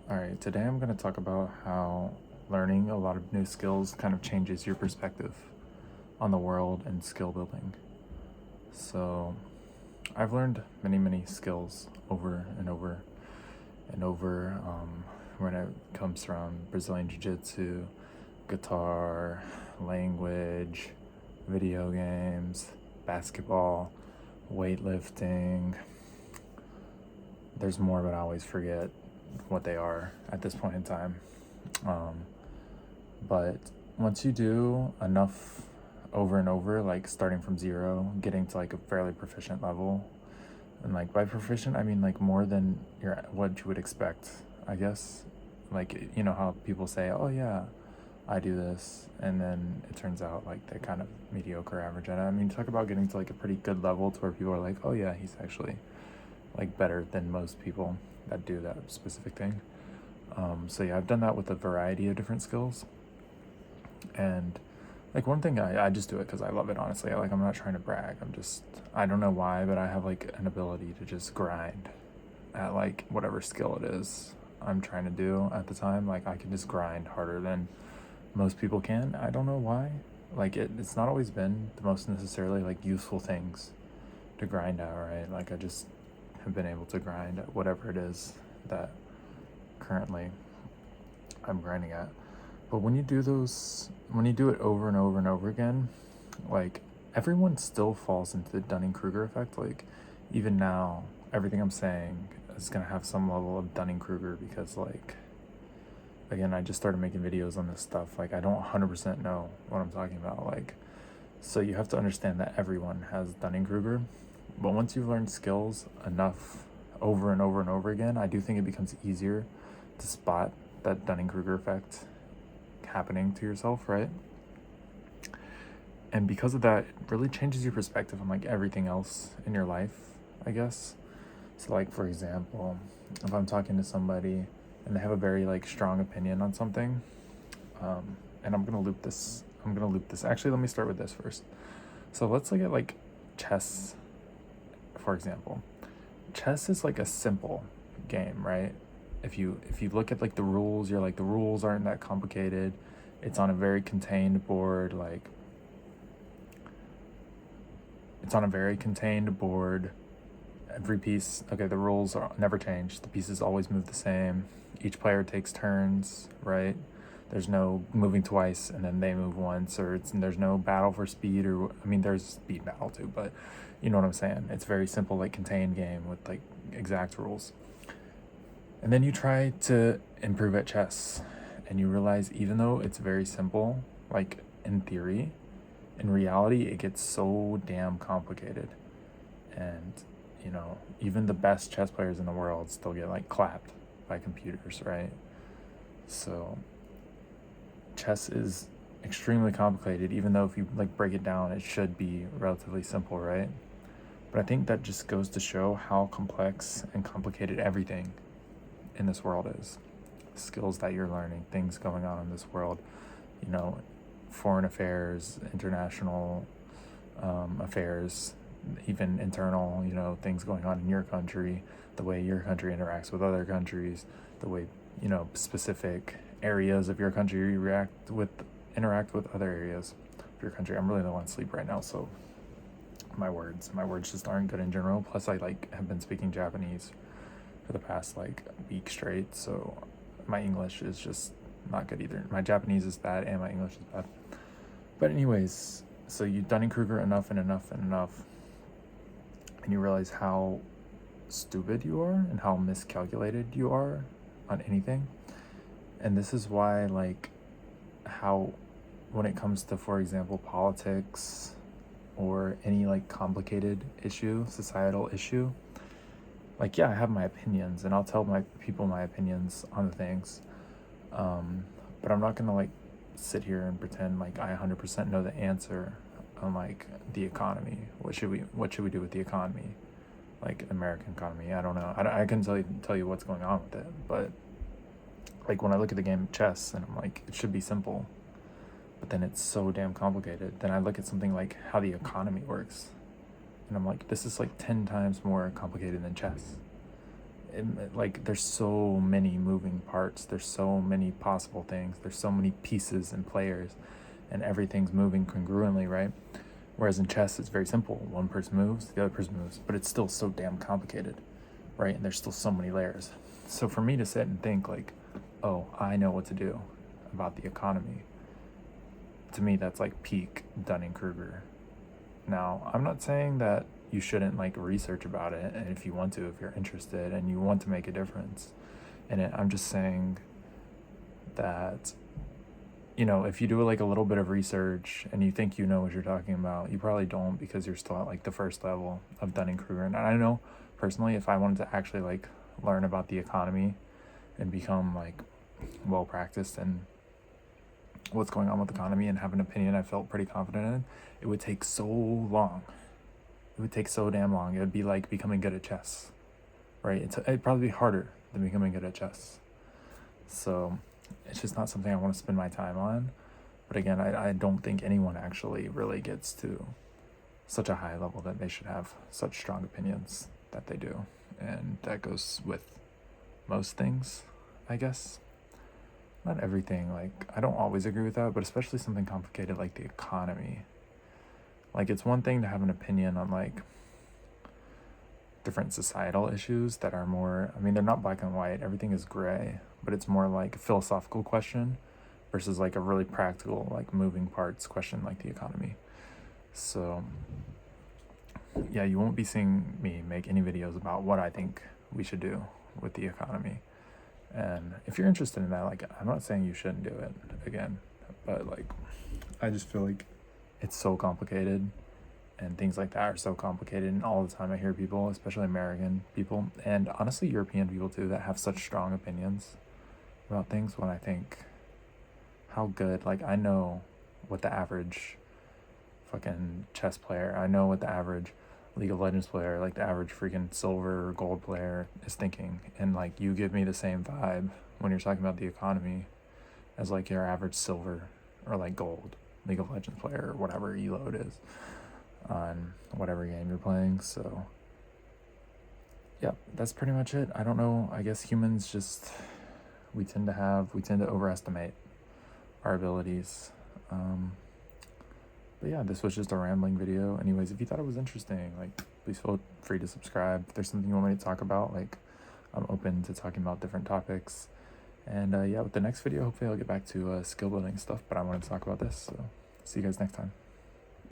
Alright, today I'm going to talk about how learning a lot of new skills kind of changes your perspective on the world and skill building. So, I've learned many skills over and over and over when it comes from Brazilian Jiu Jitsu, guitar, language, video games, basketball, weightlifting. There's more, but I always forget what they are at this point in time. Um, but once you do enough over and over, like starting from zero, getting to like a fairly proficient level, and like by proficient, I mean like more than what you would expect, I guess. Like, you know how people say, oh yeah, I do this, and then it turns out like they're kind of mediocre average at it. I mean, talk about getting to like a pretty good level to where people are like, oh yeah, he's actually like better than most people that do that specific thing. So yeah, I've done that with a variety of different skills, and like one thing I just do it because I love it. Honestly, I'm not trying to brag. I don't know why, but I have like an ability to just grind at like whatever skill it is I'm trying to do at the time. Like I can just grind harder than most people can. I don't know why. Like it's not always been the most necessarily like useful things to grind at, right? Like I just have been able to grind at whatever it is that currently I'm grinding at. But when you do it over and over and over again, like everyone still falls into the Dunning-Kruger effect. Like even now, everything I'm saying is gonna have some level of Dunning-Kruger because like again, I just started making videos on this stuff. Like I don't 100% know what I'm talking about. Like so you have to understand that everyone has Dunning-Kruger. But once you've learned skills enough over and over and over again, I do think it becomes easier to spot that Dunning-Kruger effect happening to yourself, right? And because of that, it really changes your perspective on like everything else in your life, I guess. So like for example, if I'm talking to somebody and they have a very like strong opinion on something, and I'm gonna loop this. Actually, let me start with this first. So let's look at like chess, for example. Chess is like a simple game, right? If you look at like the rules, you're like the rules aren't that complicated. It's on a very contained board, like it's on a very contained board. Every piece, okay, the rules are never change. The pieces always move the same. Each player takes turns, right? There's no moving twice and then they move once, there's no battle for speed, or I mean, there's speed battle too, but you know what I'm saying. It's very simple, like contained game with like exact rules. And then you try to improve at chess, and you realize even though it's very simple, like in theory, in reality, it gets so damn complicated. And, you know, even the best chess players in the world still get like clapped by computers, right? So, chess is extremely complicated, even though if you like break it down, it should be relatively simple, right? But I think that just goes to show how complex and complicated everything in this world is. Skills that you're learning, things going on in this world, you know, foreign affairs, international affairs, even internal, you know, things going on in your country, the way your country interacts with other countries, the way, you know, specific areas of your country interact with other areas of your country. I'm really low on sleep right now, so my words just aren't good in general. Plus I like have been speaking Japanese for the past like week straight, so my English is just not good either. My Japanese is bad and my English is bad. But anyways, so you Dunning-Kruger enough and enough and enough, and you realize how stupid you are and how miscalculated you are on anything. And this is why, like, how when it comes to, for example, politics or any like complicated issue, societal issue, like yeah, I have my opinions and I'll tell my people my opinions on the things, but I'm not gonna like sit here and pretend like I 100% know the answer on like the economy. What should we do with the economy, like American economy? I don't know. I can tell you what's going on with it, but like when I look at the game of chess and I'm like, it should be simple, but then it's so damn complicated. Then I look at something like how the economy works, and I'm like, this is like 10 times more complicated than chess. like there's so many moving parts, there's so many possible things, there's so many pieces and players, and everything's moving congruently, right? Whereas in chess, it's very simple. One person moves, the other person moves, but it's still so damn complicated, right? And there's still so many layers. So for me to sit and think like, oh, I know what to do about the economy, to me, that's like peak Dunning-Kruger. Now, I'm not saying that you shouldn't like research about it, and if you want to, if you're interested and you want to make a difference in it, I'm just saying that, you know, if you do like a little bit of research and you think you know what you're talking about, you probably don't, because you're still at like the first level of Dunning-Kruger. And I know personally, if I wanted to actually like learn about the economy and become like well practiced in what's going on with the economy and have an opinion I felt pretty confident in, it would take so long. It would take so damn long. It would be like becoming good at chess, right? It'd probably be harder than becoming good at chess. So it's just not something I want to spend my time on. But again, I don't think anyone actually really gets to such a high level that they should have such strong opinions that they do. And that goes with most things, I guess. Not everything. Like, I don't always agree with that, but especially something complicated like the economy. Like, it's one thing to have an opinion on like different societal issues that are more, I mean, they're not black and white, everything is gray, but it's more like a philosophical question versus like a really practical, like moving parts question like the economy. So yeah, you won't be seeing me make any videos about what I think we should do with the economy. And if you're interested in that, like, I'm not saying you shouldn't do it again, but like, I just feel like it's so complicated and things like that are so complicated. And all the time I hear people, especially American people, and honestly European people too, that have such strong opinions about things, when I think how good, like, I know what the average fucking chess player, I know what the average League of Legends player, like the average freaking silver or gold player is thinking. And like, you give me the same vibe when you're talking about the economy as like your average silver or like gold League of Legends player, or whatever ELO it is on whatever game you're playing. So yeah, that's pretty much it. I don't know, I guess humans just, we tend to overestimate our abilities. But yeah, this was just a rambling video. Anyways, if you thought it was interesting, like, please feel free to subscribe. If there's something you want me to talk about, like, I'm open to talking about different topics. And yeah, with the next video, hopefully I'll get back to skill building stuff, but I want to talk about this. So see you guys next time.